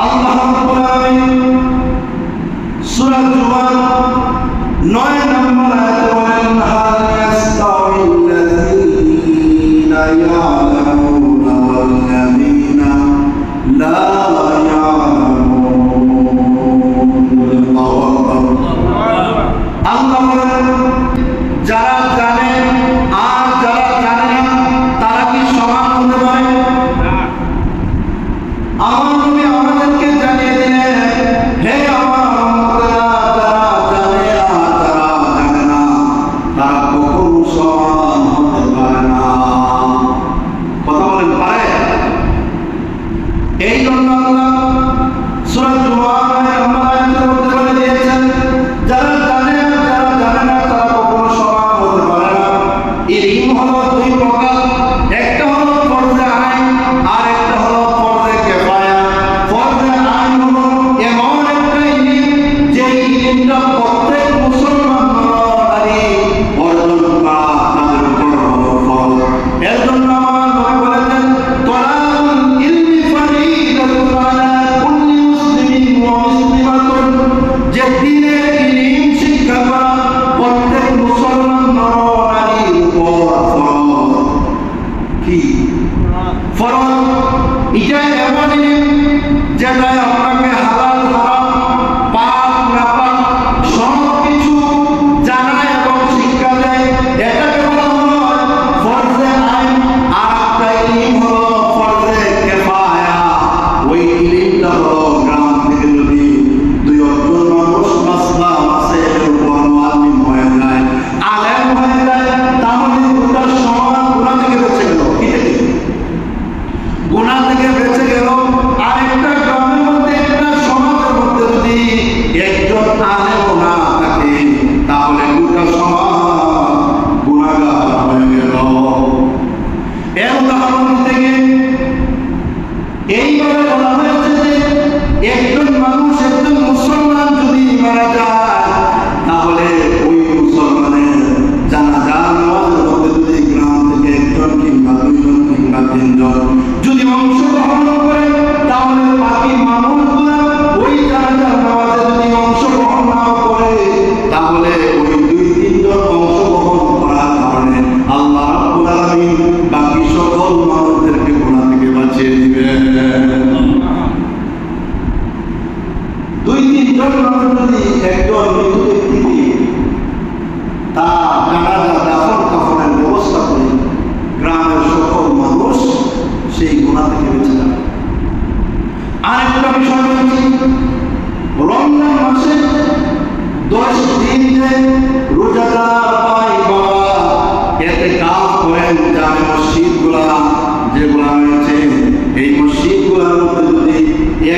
আল্লাহ রাব্বুল আলামিন সূরা জুমার 9 নম্বর আয়াতে বলেন হাল ইয়াস্তাউিল্লাযীনা ইয়া'লামুনা ওয়াল্লাযীনা লা ইয়া'লামুন। আল্লাহ বলেন যারা জানে আর যারা জানে না তারা কি সমান হতে পারে? আমার নবী আমাদেরকে জানিয়ে দিলেন, হে আমার উম্মতেরা, যারা জানে আর যারা জানে না তারা কখনো সমান হতে পারে না। কথা বলেন, পারে? এই জন্য আল্লাহ সূরা জুমার 9 নম্বর আয়াতের মধ্যে বলে দিয়েছেন যারা জানে আর যারা জানে না তারা কখনো সমান হতে পারে না। ইলম হলো দুই প্রকার, একটা হলো ফরজে আইন আর একটা হলো ফরজে কিফায়া। ফরজে আইন হলো এমন একটা ইলম যে ইলমটা প্রত্যেক মুসলমান নারী অর্জন করা তাদের উপর হলো ফরজ। এর জন্য আমার নবী বলেছেন তলাবুল ইলমি ফরিদাতুন আলা কুল্লি মুসলিমিন ওয়া মুসলিমাতুন, যে দ্বীনের ইলম শিক্ষা করা প্রত্যেক মুসলমান নারীর উপর ফরজ। কি ফরজ? এটা এমন ইলম যেটা আপনাকে হালাল হারাম পাক নাপাক সব কিছু জানা এবং শিক্ষা দেয়, এটাকে বলা হয় ফরজে আইন। আর একটা ইলম হলো ফরজে কিফায়া। ওই ইলমটা হলো গ্রাম থেকে যদি 2-3 মানুষ মাসলা মাসাইলের উপর আলিম হয়ে যায়, আলেম হয়ে যায়, তাহলে গোটা সমাজ গুনাহ থেকে বেঁচে গেল। কি থেকে? গুনাহ থেকে বেঁচে গেল। আর একটা গ্রামের মধ্যে একটা সমাজের মধ্যে যদি একজন আলেম না থাকে তাহলে গোটা সমাজ গুনাহগার হয়ে গেল। এর উদাহরণ থেকে এইভাবে বলা হয়েছে যে একজন মানুষ, একজন মুসলমান যদি মারা যায় তাহলে ওই মুসলমানের জানাজার নামাজের মধ্যে যদি গ্রাম থেকে 1জন কিংবা 2জন কিংবা 3জন যদি অংশগ্রহণ করে তাহলে বাকি মানুষগুলো ওই জানাজার নামাজে যদি অংশগ্রহণ না করে তাহলে ওই 2-3জন অংশগ্রহণ করার কারণে আল্লাহ রাব্বুল আলামিন বাকি সকল মানুষদেরকে গুনাহ থেকে বাঁচিয়ে দিবেন। 2-3জন মানুষ যদি একজন মৃত ব্যক্তিকে তার জানাজা দাফন কাফনের ব্যবস্থা করে গ্রামের সকল মানুষ সেই গুনাহ থেকে বেঁচে যাবে। আরেকটা বিষয় হচ্ছে রমজান মাসে 10 দিন যে রোজাদার ভাই বাবা ইতিকাফ করেন জামে মসজিদগুলা যেগুলা রয়েছে, এই মসজিদগুলোর মধ্যে যদি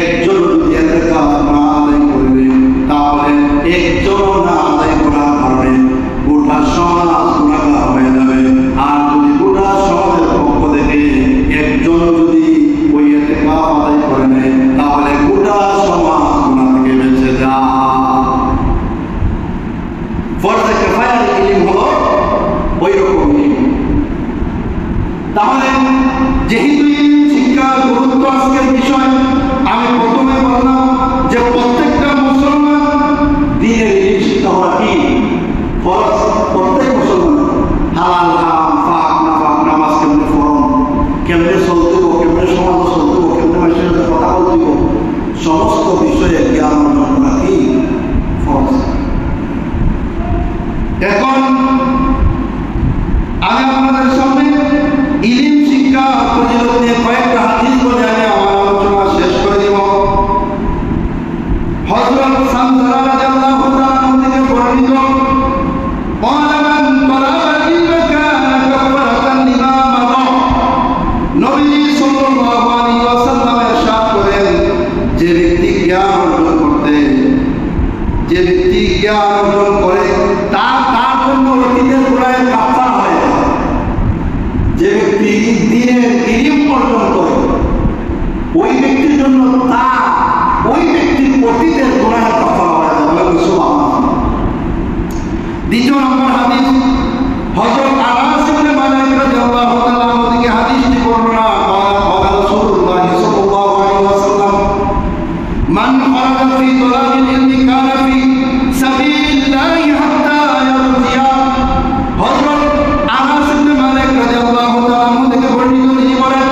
একজন যদি ইতিকাফ না আদায় করবে তাহলে একজন না আদায় করার কারণে গোটা সমাজ গুনাহগার হয়ে যাবে। আর যদি গোটা সমাজের পক্ষ থেকে একজন যদি ওই ইতিকাফ আদায় করে নেয় তাহলে গোটা সমাজ গুনাহ থেকে বেঁচে যায়। ফরজে কিফায়ার ইলম হলো ওই রকম ইলম। তাহলে যেহেতু ইলম শিক্ষার গুরুত্ব আজকের বিষয়, আমি প্রথমে বললাম যে প্রত্যেকটা মুসলমান দ্বীনের ইলম শিক্ষা হওয়া কি ফরজ। প্রত্যেক মুসলমান হালাল হারাম পাক নাপাক নামাজ কেমনে পড়ব, কেমনে চলতে হবো, কেমনে সমাজ চলতে হবো, কেমনে মানুষের সাথে কথা বলতে হবো, সমস্ত বিষয়ে জ্ঞান অর্জন করা কি ফরজ। এখন আমি আপনাদের সামনে ইলম শিক্ষা ফজিলত নিয়ে কয়েকটা হাদিস বলে আমি আমার আলোচনা শেষ করে দিব। হযরত সামরা রাদিয়াল্লাহু তাআলা থেকে বর্ণিত قال من طلب العلم كان كفارة لما مضى। নবী সাল্লাল্লাহু আলাইহি ওয়াসাল্লাম ইরশাদ করেন, যে ব্যক্তি জ্ঞান অর্জন করে তার জন্য অতীতের গুনাহের কাফারা হয়ে যায়। যে ব্যক্তি দ্বীনের ইলম অর্জন করে ওই ব্যক্তির জন্য ওই ব্যক্তির অতীতের গুনাহের কাফারা হয়ে যায়। সুবহানাল্লাহ। দ্বিতীয় নম্বর হাদিস হযরত আনাস ইবনে মালিক রাদিয়াল্লাহু তাআলা থেকে হাদিসটি বর্ণনা করা রাসূলুল্লাহ সাল্লাল্লাহু আলাইহি ওয়াসাল্লাম في طلب العلم كان في سبيل الله حتى يرجع হযরত আনাস ইবনে মালিক রাদিয়াল্লাহু তাআলা আনহু থেকে বর্ণিত তিনি বলেন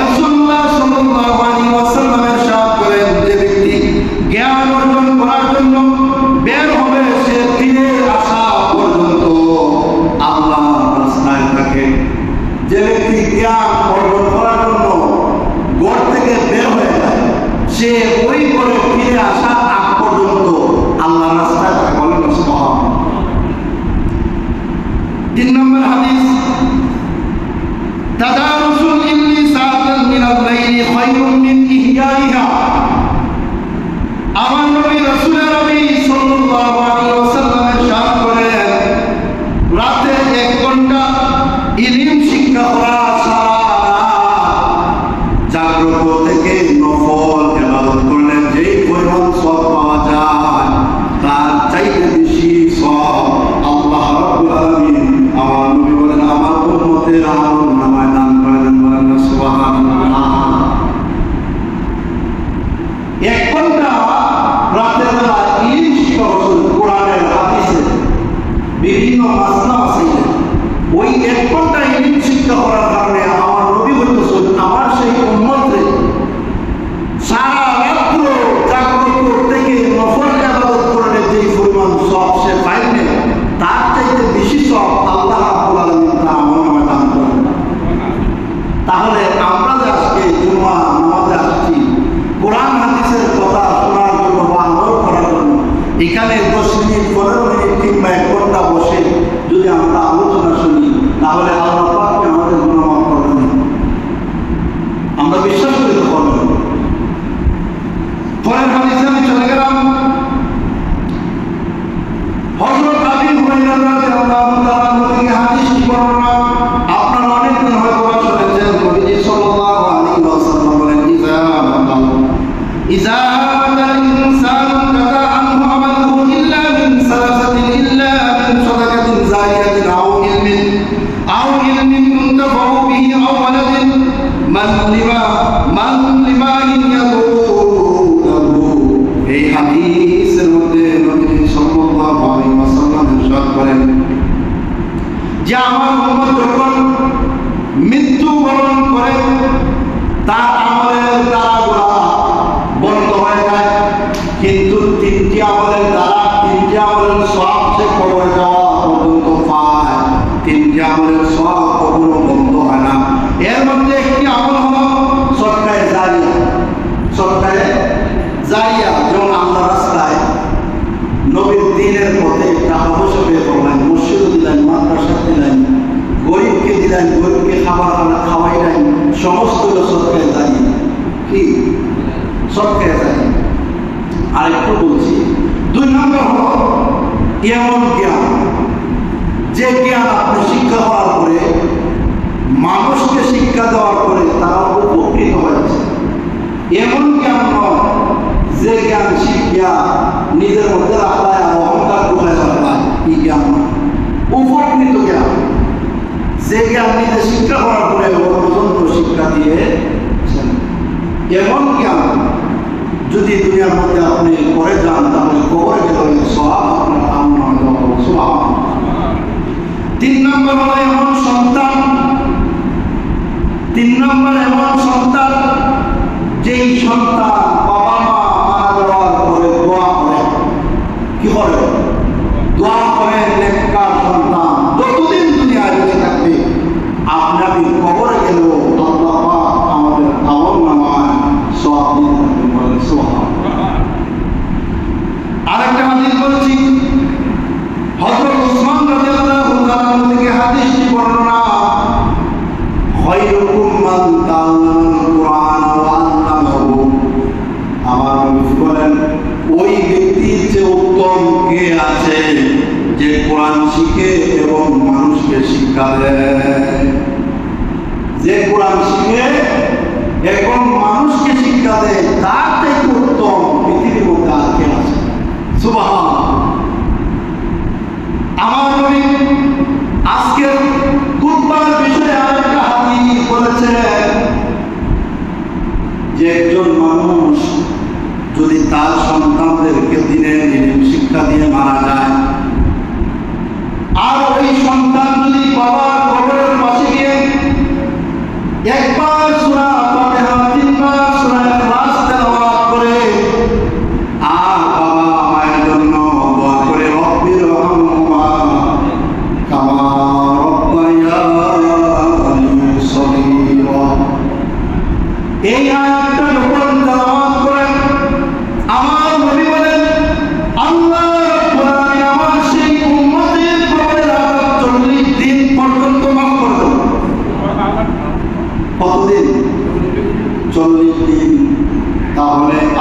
রাসূলুল্লাহ সাল্লাল্লাহু আলাইহি ওয়াসাল্লাম ইরশাদ করেন যে ব্যক্তি জ্ঞান অর্জন করার জন্য বের হবে সে ফিরে আসা পর্যন্ত আল্লাহর রাস্তায় থাকে। যে ব্যক্তি জ্ঞান অর্জন করার জন্য ঘর থেকে বের হয়ে যায় সে ওই ঘরে ফিরে আসা আগ পর্যন্ত আল্লাহর রাস্তায় থাকে। বলেন সুবহানাল্লাহ। 3 নম্বর হাদিস তাদারুসুল ইলমি সাআতান মিনাল লাইলি খায়রুম মিন ইহয়াইহা। আমার নবী রাসূল নবী সাল্লাল্লাহু আলাইহি ওয়াসাল্লাম ইরশাদ করেন রাতে 1 ঘন্টা ইলম শিক্ষা করা সারা জাগ্রত থেকে নফল ইবাদত করলে যে পরিমাণ সওয়াব পাওয়া যায় তার চাইতে বেশি সওয়াব আল্লাহ রাব্বুল আলামিন আমার নবী বলেন আমার উম্মতের আমলনামায় দান করে দেন। বলেন সুবহানাল্লাহ। 1 ঘন্টা রাতের বেলা ইলম শিক্ষা করছেন কোরআনের হাদিসের বিভিন্ন মাসলা আছে। ওই 1 ঘন্টা ইলম শিক্ষা করার কারণে আমার নবী বলতেছেন আমার সেই উম্মতরে সারা রাত্র জাগ্রত থেকে নফল ইবাদত করলে যে পরিমাণ সওয়াব সে পাইবে তার চাইতে বেশি সওয়াব আল্লাহ রাব্বুল আলামিন তার আমলনামায় দান করেন। তাহলে আমরা যে আজকে জুমা নামাজে আসছি কোরআন হাদিসের কথা শোনার জন্য বা আমল করার জন্য এখানে 10 মিনিট 15 মিনিট কিংবা 1 ঘন্টা বসে যদি আমরা আলোচনা শুনি তাহলে আল্লাহ পাক আমাদের গুনাহ মাফ করবেন। আমরা বিশ্বাস করি তো করবেন। পরের হাদিসে আমি চলে গেলাম হযরত আবু হুরায়রা রাদিয়াল্লাহু তাআলা থেকে হাদিসটি বর্ণনা আপনারা অনেক দিন হয়তো শুনেছেন। নবীজি সাল্লাল্লাহু আলাইহি ওয়াসাল্লাম বলেন ইযা মাতাল ইনসানু কাদা আনহু আমালুহু ইল্লা মিন সালাসাতিন ইল্লা মিন সাদাকাতিন জারিয়াতিন আও ইলমিন মুনতাফাউ বিহি আও ওয়ালাদিন মান লিমা ইয়াদুহু। এই হাদিসের মধ্যে নবী সাল্লাল্লাহু আলাইহি ওয়াসাল্লাম ইরশাদ করেন যে আমার উম্মত যখন মৃত্যুবরণ করে তার আমলের দ্বারা বন্ধ হয়ে যায়, কিন্তু 3টি আমলের দ্বারা 3টি আমলের সওয়াব সে কবরে যাওয়া পর্যন্ত পায়। 3টি আমলের সওয়াব কখনো বন্ধ হয় না। এর মধ্যে একটি আমল হলো সদকায়ে জারিয়া। সদকায়ে জারিয়া যেমন আল্লাহর রাস্তায় নবীর দ্বীনের পথে টাকা পয়সা বের করলেন, মসজিদে দিলেন, মাদ্রাসা দিলেন, গরিবকে দিলেন, গরিবকে খাবার খাওয়াইলেন, সমস্ত সদকায়ে জারিয়া। কি সদকায়ে জারিয়া। আরেকটু বলছি 2 নম্বর হলো এমন জ্ঞান যে জ্ঞান আপনি শিক্ষা হওয়ার পরে মানুষকে শিক্ষা দেওয়ার পরে তারা উপকৃত হয়েছে। এমন জ্ঞান নয় যে জ্ঞান শিক্ষা নিজের মধ্যে রাখলায় আর অহংকার কোথায় রাখলায়, এই জ্ঞান নয়। উপকৃত জ্ঞান যে জ্ঞান নিজে শিক্ষা করার পরে অন্যজনকে শিক্ষা দিয়েছেন। এমন জ্ঞান যদি দুনিয়ার মধ্যে আপনি করে যান তাহলে কবরে গেলে সওয়াব আপনার আমল নামায় দেওয়া হবে। সুবহানাল্লাহ। 3 নম্বর হলো এমন সন্তান 3 নম্বর এমন সন্তান যেই সন্তান বাবা মা মারা যাওয়ার পরে দোয়া করে। কি করে? দোয়া করে নেককার সন্তান যতদিন দুনিয়ায় বেঁচে থাকবে আপনি কবরে গেলেও আল্লাহ পাক আমাদের আমল নামায় সওয়াব দিতে থাকবেন। বলেন সুবহানাল্লাহ। আরেকটা হাদিস বলছি হযরত উসমান রাদিয়াল্লাহু তাআলা থেকে হাদিসটি বর্ণনা খায়রুকুম মান তাআল্লামাল কুরআন ওয়া আল্লামাহু। আমার নবী বলেন ওই ব্যক্তির চেয়ে উত্তম কে আছে যে কোরআন শিখে এবং মানুষকে শিক্ষা দেয়। যে কোরআন শিখে এবং মানুষকে শিক্ষা দেয় তার থেকে উত্তম পৃথিবীর মধ্যে আর কে আছে? সুবহানাল্লাহ। আমার নবী আজকের খুতবার বিষয়ে আরেকটা হাদিস বলেছেন যে একজন মানুষ যদি তার সন্তান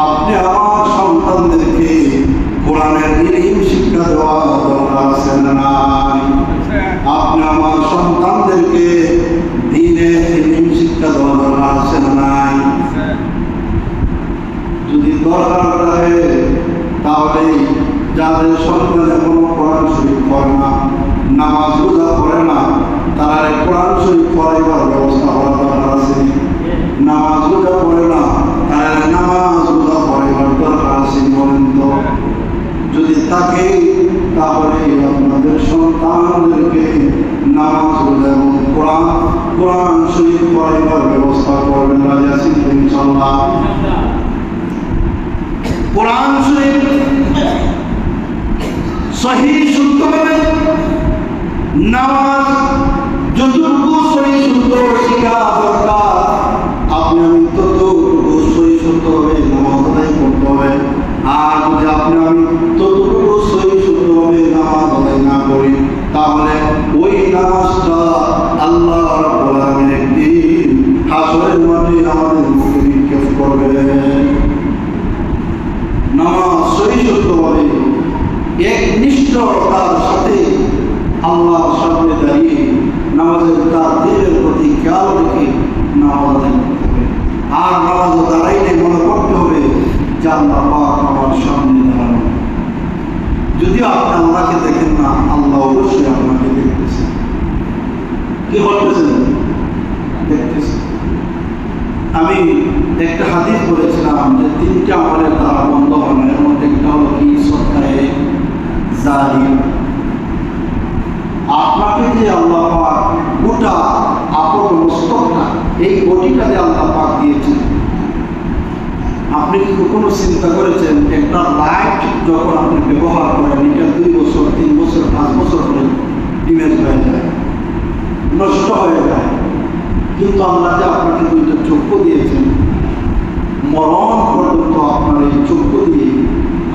আপনি আমার সন্তানদেরকে কোরআনের ইলম শিক্ষা দেওয়া দরকার আছে না নাই? আপনি আমার সন্তানদেরকে দ্বীনের ইলম শিক্ষা দেওয়া দরকার আছে না নাই? যদি দরকার থাকে তাহলে যাদের সন্তান এখনো কোরআন শরীফ পড়ে না, নামাজ রোজা পড়ে না, তারা কোরআন শরীফ পড়াইবার ব্যবস্থা করা দরকার আছে। নামাজ রোজা পড়ে না, তারা নামাজ রোজা পড়াইবার দরকার আছে। বলেন তো, যদি থাকে তাহলে আপনাদের সন্তানদেরকে নামাজ রোজা এবং কোরআন শরীফ পড়াইবার ব্যবস্থা করবেন। রাজি আছেন তো ইনশাআল্লাহ? কোরআন শরীফ সহি শুদ্ধভাবে নামাজ যতটুকু সহি শুদ্ধ শিখা দরকার, আপনি আমি ততটুকু সহি শুদ্ধভাবে নামাজ আদায় করতে হবে। আর যদি আপনি আমি ততটুকু সহি শুদ্ধভাবে নামাজ আদায় না করি, তাহলে ওই নামাজটা আল্লাহ রাব্বুল আলামিন একদিন হাসরের মাঠে আমাদের মুখে নিক্ষেপ করবেন। নামাজ সহি শুদ্ধভাবে একনিষ্ঠতার সাথে আল্লাহর সামনে দাঁড়িয়ে নামাজের তার দিনের প্রতি খেয়াল রেখে নামাজ আদায় করতে হবে। আর নামাজ দাঁড়াইলে মনে করতে হবে যে আল্লাহ পাক আমার সামনে দাঁড়ানো। যদিও আপনি আল্লাহকে দেখেন না, আল্লাহ অবশ্যই আপনাকে দেখতেছেন। কি করতেছেন? দেখতেছেন। আমি একটা হাদিস বলেছিলাম যে তিনটা আমলের দ্বারা বন্ধ হয় না, এর মধ্যে একটা হলো কি? সদকায়ে জারিয়া। আপনাকে যে আল্লাহ পাক গোটা আপন মস্তকটা, এই বডিটা যে আল্লাহ পাক দিয়েছেন, আপনি কি কখনো চিন্তা করেছেন একটা লাইট যখন আপনি ব্যবহার করেন, এটা 2 বছর 3 বছর 5 বছর পরে ড্যামেজ হয়ে যায়, নষ্ট হয়ে যায়। কিন্তু আল্লাহ যে আপনাকে 2টা চক্ষু দিয়েছেন, মরণ পর্যন্ত আপনার এই চক্ষু দিয়ে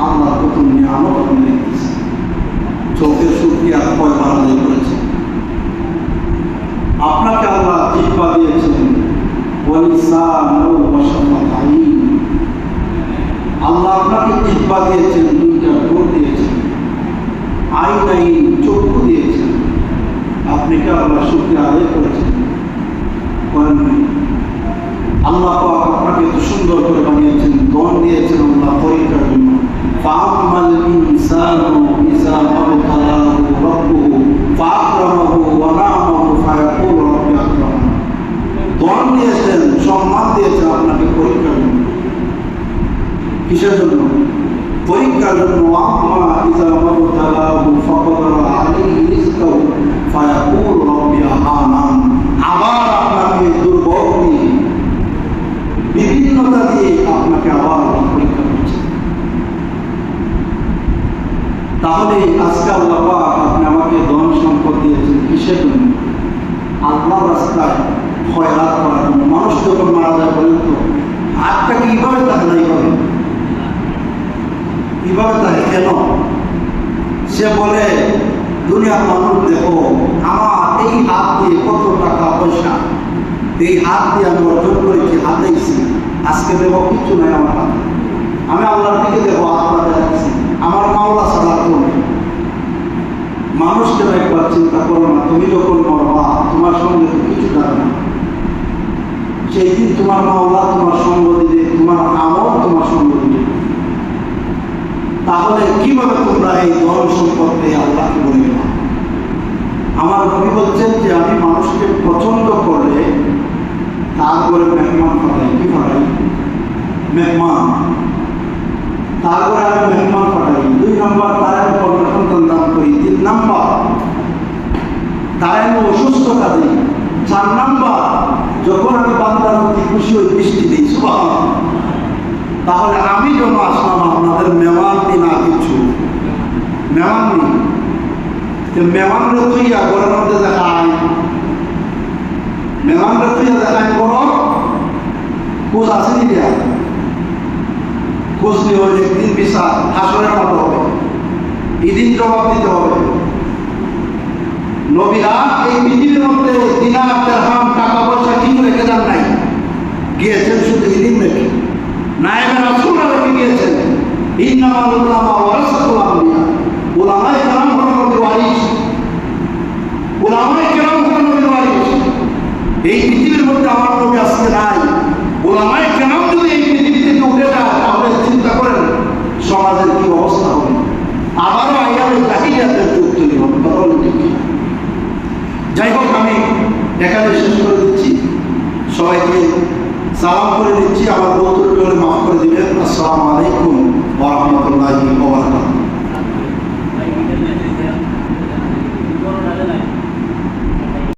আল্লাহ কত নিয়ামত আপনি দেখতেছেন। চোখের শুকরিয়া কয়বার আদায় করেছেন? আপনাকে আল্লাহ জিহ্বা দিয়েছেন, আল্লাহ আপনাকে জিহ্বা দিয়েছেন, 2টা ঠোঁট দিয়েছেন, আইনাইন চক্ষু দিয়েছেন। আপনি কি আল্লাহ শুকরিয়া আদায় করেছেন? করেন নাই। আল্লাহ পাক আপনাকে এত সুন্দর করে বানিয়েছেন, ধন দিয়েছেন আল্লাহ পরীক্ষার জন্য। ফাআমাল ইনসানু ইযা মাবতালাহু রাব্বুহু ফাআকরামাহু ওয়া না'মাহু ফায়াকুলু রাব্বি আকরামান। ধন দিয়েছেন, সম্মান দিয়েছেন আপনাকে পরীক্ষার জন্য। কিসের জন্য? পরীক্ষার জন্য। আম্মা ইযা মাবতালাহু ফাকাদারা আলাইহি রিজকাহু ফায়াকুলু রাব্বি আহানান। আবার আপনাকে দুর্ভোগ দিয়ে, বিভিন্নতা দিয়ে আপনাকে আবার পরীক্ষা করছে। তাহলে আজকে আল্লাহ পাক আপনি আমাকে ধন সম্পদ দিয়েছেন কিসের জন্য? আল্লাহর রাস্তায় খয়রাত করার জন্য। মানুষ যখন মারা যায়, বলেন তো হাতটা কিভাবে থাকে না? কিভাবে থাকে? কেন? সে বলে, দুনিয়ার মানুষ দেখো, আমার এই হাত দিয়ে কত টাকা পয়সা, এই হাত দিয়ে আমি অর্জন করেছি, হাতেইছি, আজকে দেখো কিছু নাই আমার হাতে। আমি আল্লাহর দিকে দেখো আত্মা যাচ্ছি, আমার মাওলা ছাড়া কেউ নেই। মানুষকে একবার চিন্তা করো না, তুমি যখন মরবা তোমার সঙ্গে তো কিছু যাবে না। সেই দিন তোমার মাওলা তোমার সঙ্গ দিবে, তোমার আমল তোমার সঙ্গ দিবে। তাহলে কিভাবে তোমরা এই ধন সম্পদ দিয়ে আল্লাহকে বলবে না? আমার নবী বলছেন যে আমি মানুষকে পছন্দ করলে তারপরে মেহমান পাঠাই। কি পাঠাই? মেহমান। তারপরে আমি মেহমান পাঠাই। 2 নম্বর তারা কন্যা সন্তান দান করি। 3 নম্বর তারা আমি অসুস্থতা দিই। 4 নম্বর যখন আমি বান্দার প্রতি খুশি হই বৃষ্টি দিই। সুবহানাল্লাহ। তাহলে আমি যখন আসলাম আপনাদের মেহমান দিন না কিছু মেহমান নেই, মেহমানরা তুইয়া ঘরের মধ্যে দেখায়, মেহমানরা তুইয়া দেখায় করো খোঁজ আসেনি দেয়া, খোঁজ নিয়ে হয়ে একদিন বিচার হাসরের মতো হবে, এদিন জবাব দিতে হবে। নবীরা এই পৃথিবীর মধ্যে দিনার দিরহাম টাকা পয়সা কিছু রেখে যান নাই, গিয়েছেন শুধু এদিন রেখে। নায়েবে রাসূল ইন্নামাল উলামা ওয়ারাসাতুল আমবিয়া, উলামায়ে কেরাম হলো নবীর ওয়ারিস। উলামায়ে কেরাম হলো নবীর ওয়ারিস। এই পৃথিবীর মধ্যে আমার নবী আজকে নাই, উলামায়ে কেরাম যদি এই পৃথিবী থেকে উঠে যায় তাহলে চিন্তা করেন সমাজের কি অবস্থা হবে। আবারও আইয়ামে জাহিলিয়াতের যুগ তৈরি হবে। কথা বলেন ঠিক কিনা? যাই হোক, আমি এখানে শেষ করে দিচ্ছি, সবাইকে সালাম করে দিচ্ছি। আমার বক্তব্য মাফ করে দিবেন। আসসালামু আলাইকুম ওয়া রাহমাতুল্লাহি